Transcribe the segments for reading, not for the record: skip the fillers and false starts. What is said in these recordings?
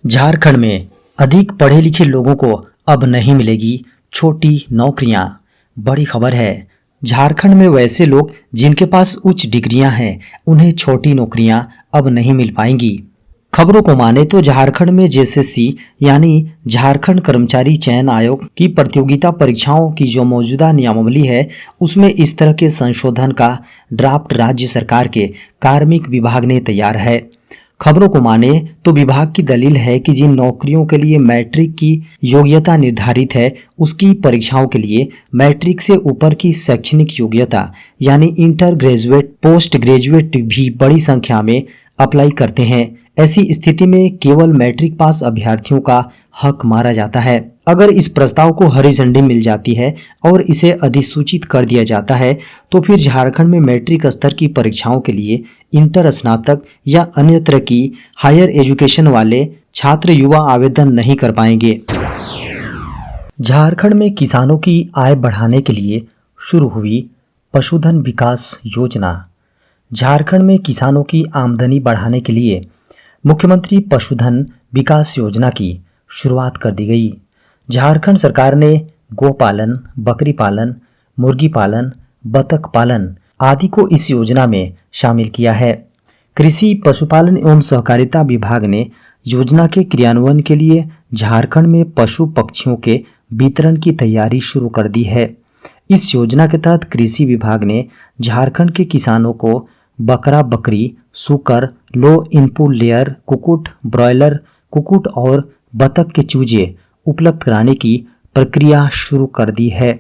झारखंड में अधिक पढ़े लिखे लोगों को अब नहीं मिलेगी छोटी नौकरियां। बड़ी खबर है। झारखंड में वैसे लोग जिनके पास उच्च डिग्रियां हैं उन्हें छोटी नौकरियां अब नहीं मिल पाएंगी। खबरों को माने तो झारखंड में जेएसएससी यानी झारखंड कर्मचारी चयन आयोग की प्रतियोगिता परीक्षाओं की जो मौजूदा नियमावली है उसमें इस तरह के संशोधन का ड्राफ्ट राज्य सरकार के कार्मिक विभाग ने तैयार है। खबरों को माने तो विभाग की दलील है कि जिन नौकरियों के लिए मैट्रिक की योग्यता निर्धारित है उसकी परीक्षाओं के लिए मैट्रिक से ऊपर की शैक्षणिक योग्यता यानी इंटर ग्रेजुएट पोस्ट ग्रेजुएट भी बड़ी संख्या में अप्लाई करते हैं। ऐसी स्थिति में केवल मैट्रिक पास अभ्यर्थियों का हक मारा जाता है। अगर इस प्रस्ताव को हरी झंडी मिल जाती है और इसे अधिसूचित कर दिया जाता है तो फिर झारखंड में मैट्रिक स्तर की परीक्षाओं के लिए इंटर स्नातक या अन्यत्र की हायर एजुकेशन वाले छात्र युवा आवेदन नहीं कर पाएंगे। झारखंड में किसानों की आय बढ़ाने के लिए शुरू हुई पशुधन विकास योजना। झारखंड में किसानों की आमदनी बढ़ाने के लिए मुख्यमंत्री पशुधन विकास योजना की शुरुआत कर दी गई। झारखंड सरकार ने गोपालन, बकरी पालन, मुर्गी पालन, बतख पालन आदि को इस योजना में शामिल किया है। कृषि पशुपालन एवं सहकारिता विभाग ने योजना के क्रियान्वयन के लिए झारखंड में पशु पक्षियों के वितरण की तैयारी शुरू कर दी है। इस योजना के तहत कृषि विभाग ने झारखंड के किसानों को बकरा, बकरी, सूकर, लो इनपुट लेयर कुक्कुट, ब्रॉयलर कुक्कुट और बतख के चूजे उपलब्ध कराने की प्रक्रिया शुरू कर दी है।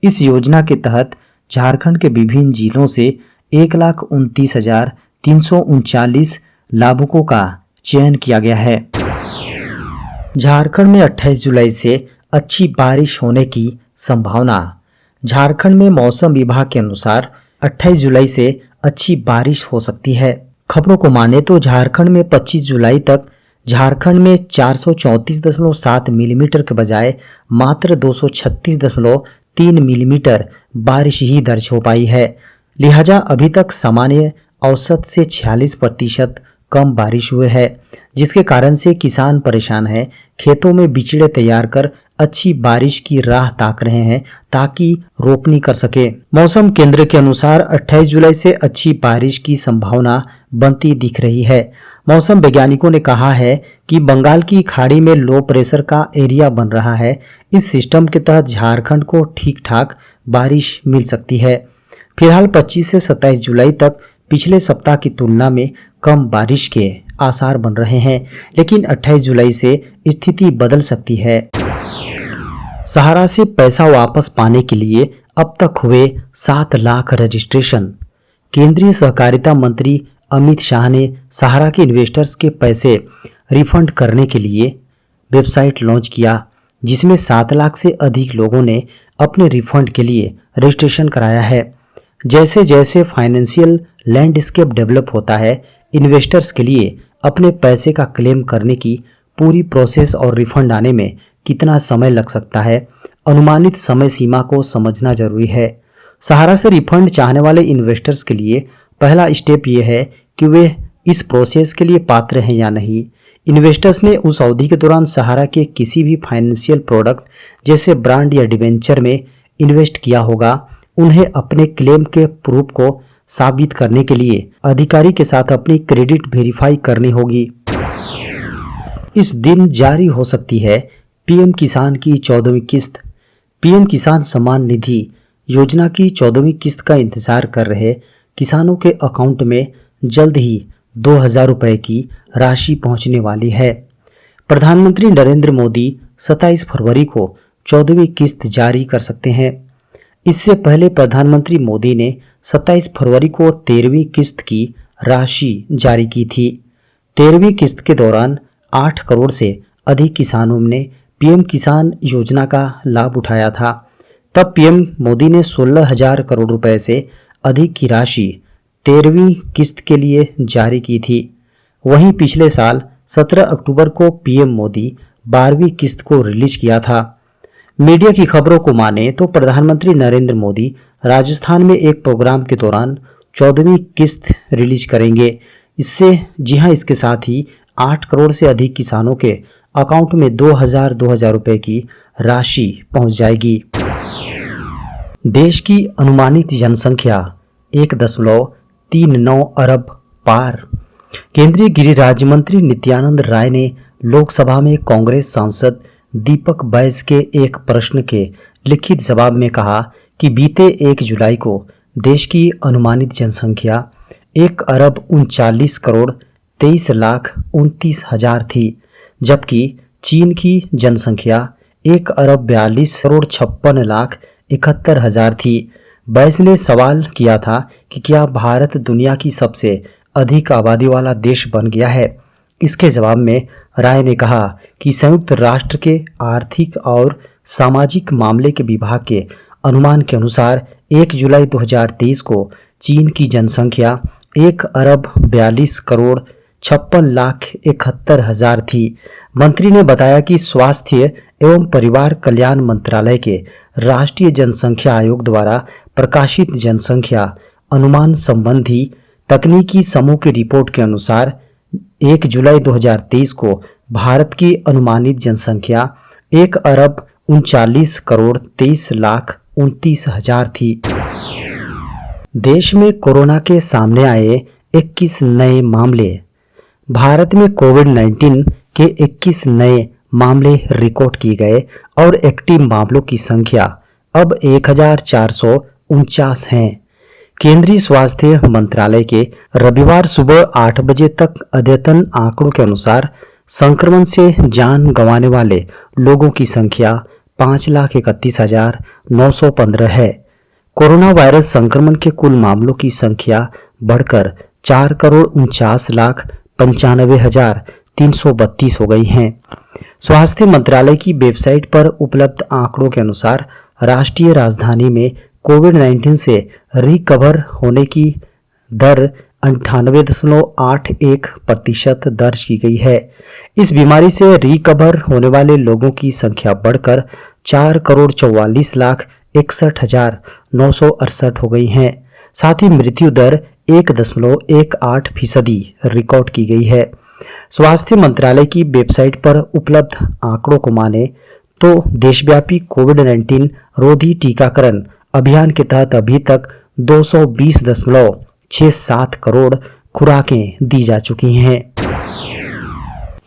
इस योजना के तहत झारखंड के विभिन्न जिलों से 1,29,339 लाभुकों का चयन किया गया है। झारखंड में 28 जुलाई से अच्छी बारिश होने की संभावना। झारखंड में मौसम विभाग के अनुसार 28 जुलाई से अच्छी बारिश हो सकती है। खबरों को माने तो झारखंड में 25 जुलाई तक झारखंड में 434.7 मिलीमीटर के बजाय मात्र 236.3 मिलीमीटर बारिश ही दर्ज हो पाई है। लिहाजा अभी तक सामान्य औसत से 46% कम बारिश हुए है, जिसके कारण से किसान परेशान हैं। खेतों में बिचड़े तैयार कर अच्छी बारिश की राह ताक रहे हैं ताकि रोपनी कर सके। मौसम केंद्र के अनुसार 28 जुलाई से अच्छी बारिश की संभावना बनती दिख रही है। मौसम वैज्ञानिकों ने कहा है कि बंगाल की खाड़ी में लो प्रेशर का एरिया बन रहा है। इस सिस्टम के तहत झारखंड को ठीक ठाक बारिश मिल सकती है। फिलहाल 25 से 27 जुलाई तक पिछले सप्ताह की तुलना में कम बारिश के आसार बन रहे हैं, लेकिन 28 जुलाई से स्थिति बदल सकती है। सहारा से पैसा वापस पाने के लिए अब तक हुए 7 लाख रजिस्ट्रेशन। केंद्रीय सहकारिता मंत्री अमित शाह ने सहारा के इन्वेस्टर्स के पैसे रिफंड करने के लिए वेबसाइट लॉन्च किया, जिसमें 7 लाख से अधिक लोगों ने अपने रिफंड के लिए रजिस्ट्रेशन कराया है। जैसे जैसे फाइनेंशियल लैंडस्केप डेवलप होता है, इन्वेस्टर्स के लिए अपने पैसे का क्लेम करने की पूरी प्रोसेस और रिफंड आने में कितना समय लग सकता है, अनुमानित समय सीमा को समझना जरूरी है। सहारा से रिफंड चाहने वाले इन्वेस्टर्स के लिए पहला स्टेप ये है कि वे इस प्रोसेस के लिए पात्र हैं या नहीं। इन्वेस्टर्स ने उस अवधि के दौरान सहारा के किसी भी फाइनेंशियल प्रोडक्ट जैसे ब्रांड या डिवेंचर में इन्वेस्ट किया होगा। उन्हें अपने क्लेम के प्रूफ को साबित करने के लिए अधिकारी के साथ अपनी क्रेडिट वेरीफाई करनी होगी। इस दिन जारी हो सकती है पीएम किसान की 14वीं किस्त। पीएम किसान सम्मान निधि योजना की 14वीं किस्त का इंतजार कर रहे किसानों के अकाउंट में जल्द ही 2,000 रुपये की राशि पहुंचने वाली है। प्रधानमंत्री नरेंद्र मोदी 27 फरवरी को 14वीं किस्त जारी कर सकते हैं। इससे पहले प्रधानमंत्री मोदी ने 27 फरवरी को 13वीं किस्त की राशि जारी की थी। 13वीं किस्त के दौरान 8 करोड़ से अधिक किसानों ने पीएम किसान योजना का लाभ उठाया था। तब पीएम मोदी ने 16,000 करोड़ रुपए से अधिक की राशि 13वीं किस्त के लिए जारी की थी। वहीं पिछले साल 17 अक्टूबर को पीएम मोदी 12वीं किस्त को रिलीज किया था। मीडिया की खबरों को माने तो प्रधानमंत्री नरेंद्र मोदी राजस्थान में एक प्रोग्राम के दौरान 14वीं किस्त रिलीज करेंगे। इसके साथ ही 8 करोड़ से अधिक किसानों के अकाउंट में 2000 रुपए की राशि पहुंच जाएगी। देश की अनुमानित जनसंख्या 1.39 अरब पार। केंद्रीय गृह राज्य मंत्री नित्यानंद राय ने लोकसभा में कांग्रेस सांसद दीपक बैज के एक प्रश्न के लिखित जवाब में कहा कि बीते 1 जुलाई को देश की अनुमानित जनसंख्या 1,39,23,29,000 थी, जबकि चीन की जनसंख्या 1,42,56,71,000 थी। बैस ने सवाल किया था कि क्या भारत दुनिया की सबसे अधिक आबादी वाला देश बन गया है। इसके जवाब में राय ने कहा कि संयुक्त राष्ट्र के आर्थिक और सामाजिक मामले के विभाग के अनुमान के अनुसार 1 जुलाई 2023 को चीन की जनसंख्या 1,42,56,71,000 थी। मंत्री ने बताया कि स्वास्थ्य एवं परिवार कल्याण मंत्रालय के राष्ट्रीय जनसंख्या आयोग द्वारा प्रकाशित जनसंख्या अनुमान संबंधी तकनीकी समूह की रिपोर्ट के अनुसार 1 जुलाई 2023 को भारत की अनुमानित जनसंख्या 1,39,23,29,000 थी। देश में कोरोना के सामने आए 21 नए मामले। भारत में कोविड-19 के 21 नए मामले रिकॉर्ड किए गए और एक्टिव मामलों की संख्या अब 1449 हैं। केंद्रीय स्वास्थ्य मंत्रालय के रविवार सुबह 8 बजे तक अद्यतन आंकड़ों के अनुसार संक्रमण से जान गंवाने वाले लोगों की संख्या 5,31,915 है। कोरोना वायरस संक्रमण के कुल मामलों की संख्या बढ़कर 4,49,95,332 हो गई है। स्वास्थ्य मंत्रालय की वेबसाइट पर उपलब्ध आंकड़ों के अनुसार राष्ट्रीय राजधानी में कोविड-19 से रिकवर होने की दर 98.81% दर्ज की गई है। इस बीमारी से रिकवर होने वाले लोगों की संख्या बढ़कर 4,44,61,968 हो गई है। साथ ही मृत्यु दर 1.18% रिकॉर्ड की गई है। स्वास्थ्य मंत्रालय की वेबसाइट पर उपलब्ध आंकड़ों को माने तो देशव्यापी कोविड-19 रोधी टीकाकरण अभियान के तहत अभी तक 220.67 करोड़ खुराकें दी जा चुकी हैं।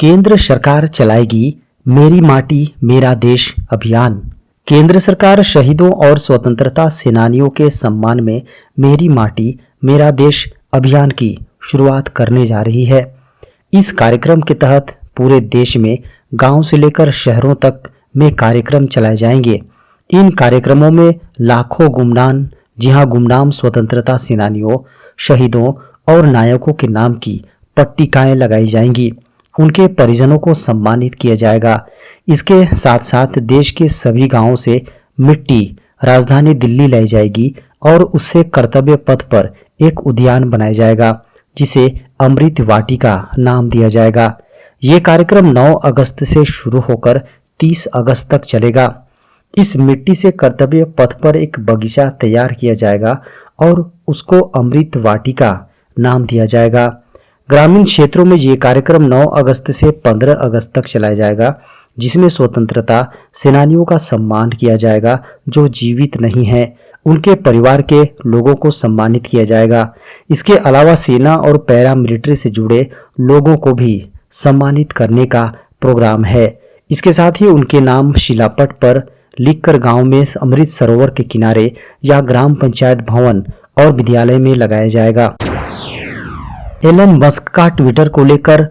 केंद्र सरकार चलाएगी मेरी माटी मेरा देश अभियान। केंद्र सरकार शहीदों और स्वतंत्रता सेनानियों के सम्मान में मेरी माटी मेरा देश अभियान की शुरुआत करने जा रही है। इस कार्यक्रम के तहत पूरे देश में गांव से लेकर शहरों तक में कार्यक्रम चलाए जाएंगे। इन कार्यक्रमों में लाखों गुमनाम स्वतंत्रता सेनानियों, शहीदों और नायकों के नाम की पट्टिकाएं लगाई जाएंगी। उनके परिजनों को सम्मानित किया जाएगा। इसके साथ साथ देश के सभी गांवों से मिट्टी राजधानी दिल्ली लाई जाएगी और उससे कर्तव्य पथ पर एक उद्यान बनाया जाएगा, जिसे अमृत वाटिका नाम दिया जाएगा। ये कार्यक्रम 9 अगस्त से शुरू होकर 30 अगस्त तक चलेगा। इस मिट्टी से कर्तव्य पथ पर एक बगीचा तैयार किया जाएगा और उसको अमृत वाटिका नाम दिया जाएगा। ग्रामीण क्षेत्रों में ये कार्यक्रम 9 अगस्त से 15 अगस्त तक चलाया जाएगा, जिसमें स्वतंत्रता सेनानियों का सम्मान किया जाएगा जो जीवित नहीं हैं। उनके परिवार के लोगों को सम्मानित किया जाएगा। इसके अलावा सेना और पैरा मिलिट्री से जुड़े लोगों को भी सम्मानित करने का प्रोग्राम है। इसके साथ ही उनके नाम शिलापट पर लिखकर गांव में अमृत सरोवर के किनारे या ग्राम पंचायत भवन और विद्यालय में लगाया जाएगा। एलन मस्क का ट्विटर को लेकर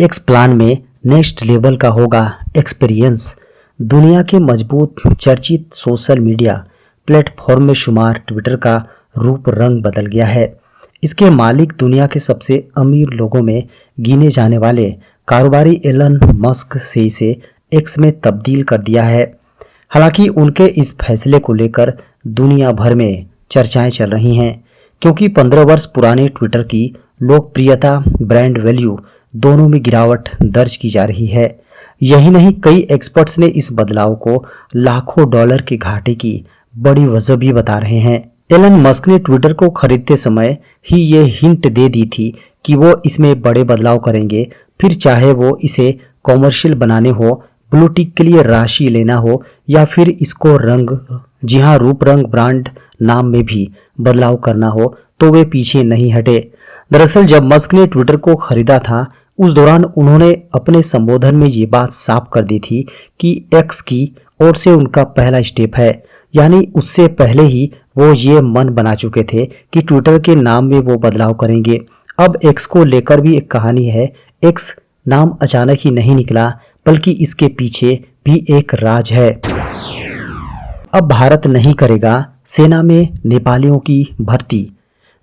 एक्स प्लान में नेक्स्ट लेवल का होगा एक्सपीरियंस। दुनिया के मजबूत चर्चित सोशल मीडिया प्लेटफॉर्म में शुमार ट्विटर का रूप रंग बदल गया है। इसके मालिक दुनिया के सबसे अमीर लोगों में गिने जाने वाले कारोबारी एलन मस्क से इसे एक्स में तब्दील कर दिया है। हालांकि उनके इस फैसले को लेकर दुनिया भर में चर्चाएं चल रही हैं, क्योंकि 15 वर्ष पुराने ट्विटर की लोकप्रियता, ब्रांड वैल्यू दोनों में गिरावट दर्ज की जा रही है। यही नहीं, कई एक्सपर्ट्स ने इस बदलाव को लाखों डॉलर के घाटे की बड़ी वजह भी बता रहे हैं। एलन मस्क ने ट्विटर को खरीदते समय ही ये हिंट दे दी थी कि वो इसमें बड़े बदलाव करेंगे, फिर चाहे वो इसे कॉमर्शियल बनाने हो, ब्लू टिक के लिए राशि लेना हो या फिर इसको रंग, जी हाँ, रूप रंग ब्रांड नाम में भी बदलाव करना हो, तो वे पीछे नहीं हटे। दरअसल जब मस्क ने ट्विटर को खरीदा था, उस दौरान उन्होंने अपने संबोधन में ये बात साफ कर दी थी कि एक्स की ओर से उनका पहला स्टेप है, यानी उससे पहले ही वो ये मन बना चुके थे कि ट्विटर के नाम में वो बदलाव करेंगे। अब एक्स को लेकर भी एक कहानी है। एक्स नाम अचानक ही नहीं निकला, बल्कि इसके पीछे भी एक राज है। अब भारत नहीं करेगा सेना में नेपालियों की भर्ती।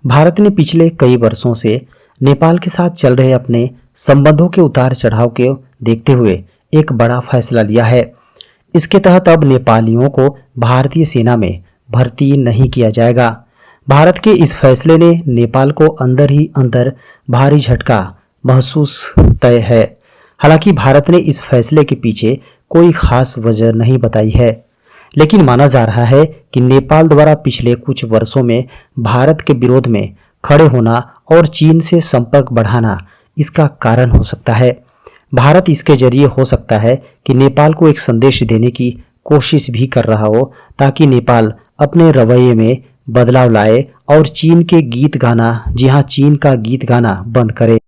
भारत ने पिछले कई वर्षों से नेपाल के साथ चल रहे अपने संबंधों के उतार चढ़ाव के देखते हुए एक बड़ा फैसला लिया है। इसके तहत अब नेपालियों को भारतीय सेना में भर्ती नहीं किया जाएगा। भारत के इस फैसले ने नेपाल को अंदर ही अंदर भारी झटका महसूस तय है। हालांकि भारत ने इस फैसले के पीछे कोई खास वजह नहीं बताई है, लेकिन माना जा रहा है कि नेपाल द्वारा पिछले कुछ वर्षों में भारत के विरोध में खड़े होना और चीन से संपर्क बढ़ाना इसका कारण हो सकता है। भारत इसके जरिए हो सकता है कि नेपाल को एक संदेश देने की कोशिश भी कर रहा हो, ताकि नेपाल अपने रवैये में बदलाव लाए और चीन के गीत गाना, जी हाँ, चीन का गीत गाना बंद करे।